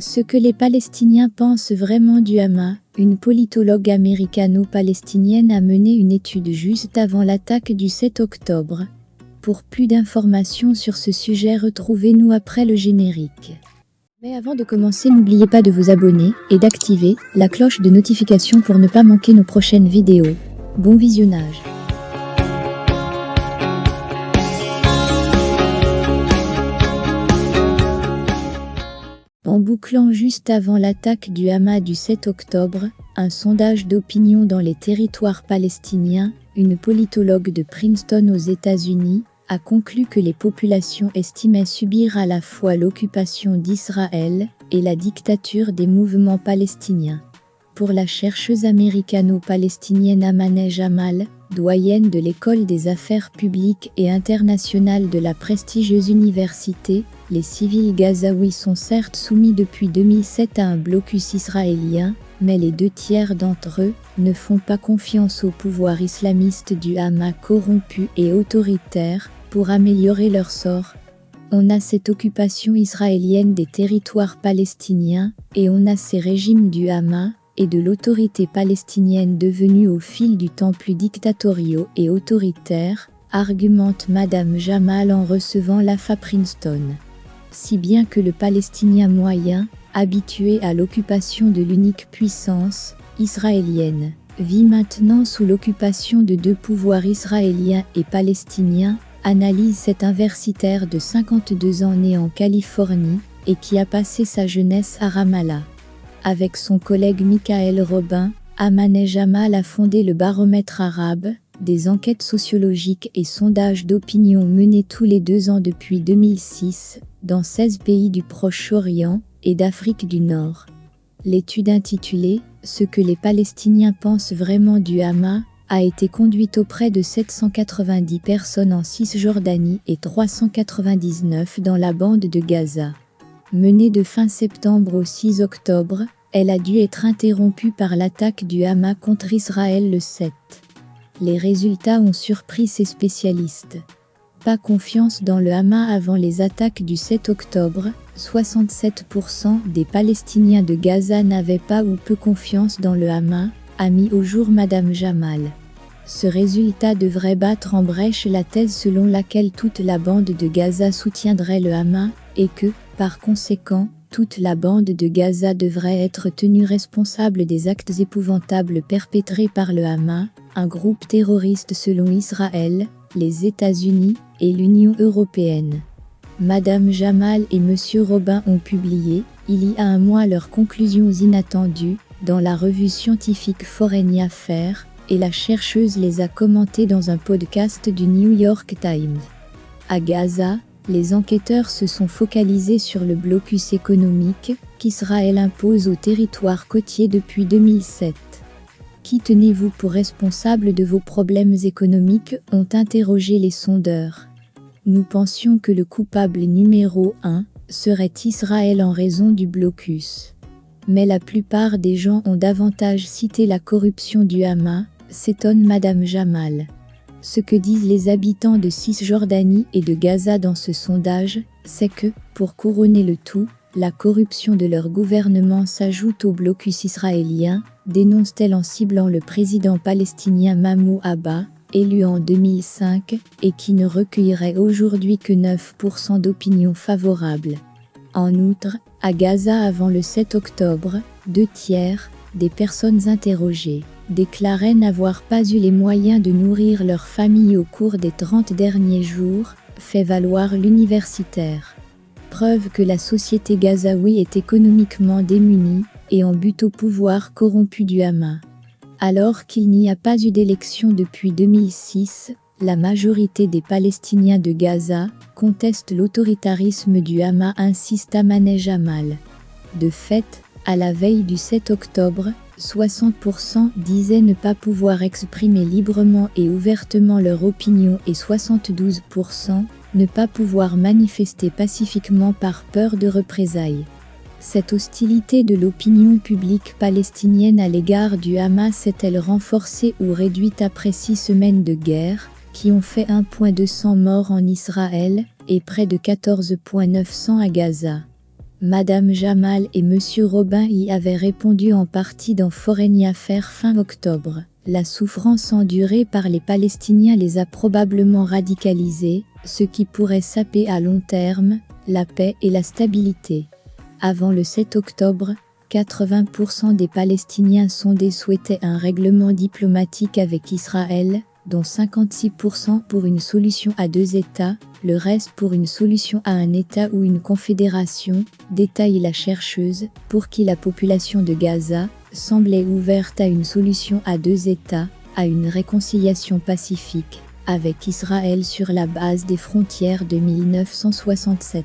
Ce que les Palestiniens pensent vraiment du Hamas, une politologue américano-palestinienne a mené une étude juste avant l'attaque du 7 octobre. Pour plus d'informations sur ce sujet, retrouvez-nous après le générique. Mais avant de commencer, n'oubliez pas de vous abonner et d'activer la cloche de notification pour ne pas manquer nos prochaines vidéos. Bon visionnage. En bouclant juste avant l'attaque du Hamas du 7 octobre, un sondage d'opinion dans les territoires palestiniens, une politologue de Princeton aux États-Unis, a conclu que les populations estimaient subir à la fois l'occupation d'Israël et la dictature des mouvements palestiniens. Pour la chercheuse américano-palestinienne Amaneh Jamal, doyenne de l'École des affaires publiques et internationales de la prestigieuse université, les civils gazaouis sont certes soumis depuis 2007 à un blocus israélien, mais les 2/3 d'entre eux ne font pas confiance au pouvoir islamiste du Hamas corrompu et autoritaire pour améliorer leur sort. On a cette occupation israélienne des territoires palestiniens et on a ces régimes du Hamas et de l'autorité palestinienne devenus au fil du temps plus dictatoriaux et autoritaires, argumente Madame Jamal en recevant l'AFA Princeton. Si bien que le Palestinien moyen, habitué à l'occupation de l'unique puissance israélienne, vit maintenant sous l'occupation de deux pouvoirs israéliens et palestiniens, analyse cet universitaire de 52 ans né en Californie et qui a passé sa jeunesse à Ramallah. Avec son collègue Michael Robin, Amaneh Jamal a fondé le Baromètre arabe, des enquêtes sociologiques et sondages d'opinion menés tous les 2 ans depuis 2006, dans 16 pays du Proche-Orient et d'Afrique du Nord. L'étude intitulée « Ce que les Palestiniens pensent vraiment du Hamas » a été conduite auprès de 790 personnes en Cisjordanie et 399 dans la bande de Gaza. Menée de fin septembre au 6 octobre, elle a dû être interrompue par l'attaque du Hamas contre Israël le 7. Les résultats ont surpris ces spécialistes. Pas confiance dans le Hamas avant les attaques du 7 octobre, 67% des Palestiniens de Gaza n'avaient pas ou peu confiance dans le Hamas, a mis au jour Madame Jamal. Ce résultat devrait battre en brèche la thèse selon laquelle toute la bande de Gaza soutiendrait le Hamas, et que, par conséquent, toute la bande de Gaza devrait être tenue responsable des actes épouvantables perpétrés par le Hamas, un groupe terroriste selon Israël, les États-Unis et l'Union européenne. Madame Jamal et Monsieur Robin ont publié, il y a un mois, leurs conclusions inattendues, dans la revue scientifique Foreign Affairs, et la chercheuse les a commentées dans un podcast du New York Times. À Gaza, les enquêteurs se sont focalisés sur le blocus économique qu'Israël impose au territoire côtier depuis 2007. Qui tenez-vous pour responsable de vos problèmes économiques, ont interrogé les sondeurs. Nous pensions que le coupable numéro 1 serait Israël en raison du blocus. Mais la plupart des gens ont davantage cité la corruption du Hamas, s'étonne Madame Jamal. Ce que disent les habitants de Cisjordanie et de Gaza dans ce sondage, c'est que, pour couronner le tout, la corruption de leur gouvernement s'ajoute au blocus israélien, dénonce-t-elle en ciblant le président palestinien Mahmoud Abbas, élu en 2005, et qui ne recueillerait aujourd'hui que 9% d'opinion favorable. En outre, à Gaza avant le 7 octobre, 2/3 des personnes interrogées déclaraient n'avoir pas eu les moyens de nourrir leur famille au cours des 30 derniers jours, fait valoir l'universitaire. Preuve que la société gazaoui est économiquement démunie et en butte au pouvoir corrompu du Hamas. Alors qu'il n'y a pas eu d'élection depuis 2006, la majorité des Palestiniens de Gaza contestent l'autoritarisme du Hamas, insiste Amaneh Jamal. De fait, à la veille du 7 octobre, 60% disaient ne pas pouvoir exprimer librement et ouvertement leur opinion et 72% ne pas pouvoir manifester pacifiquement par peur de représailles. Cette hostilité de l'opinion publique palestinienne à l'égard du Hamas s'est-elle renforcée ou réduite après 6 semaines de guerre, qui ont fait 1,200 morts en Israël et près de 14,900 à Gaza? Madame Jamal et Monsieur Robin y avaient répondu en partie dans Foreign Affairs fin octobre. La souffrance endurée par les Palestiniens les a probablement radicalisés, ce qui pourrait saper à long terme la paix et la stabilité. Avant le 7 octobre, 80% des Palestiniens sondés souhaitaient un règlement diplomatique avec Israël, dont 56% pour une solution à 2 États, le reste pour une solution à un État ou une confédération, détaille la chercheuse, pour qui la population de Gaza semblait ouverte à une solution à 2 États, à une réconciliation pacifique, avec Israël sur la base des frontières de 1967.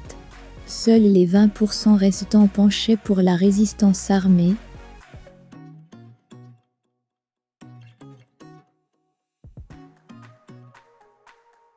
Seuls les 20% restants penchaient pour la résistance armée,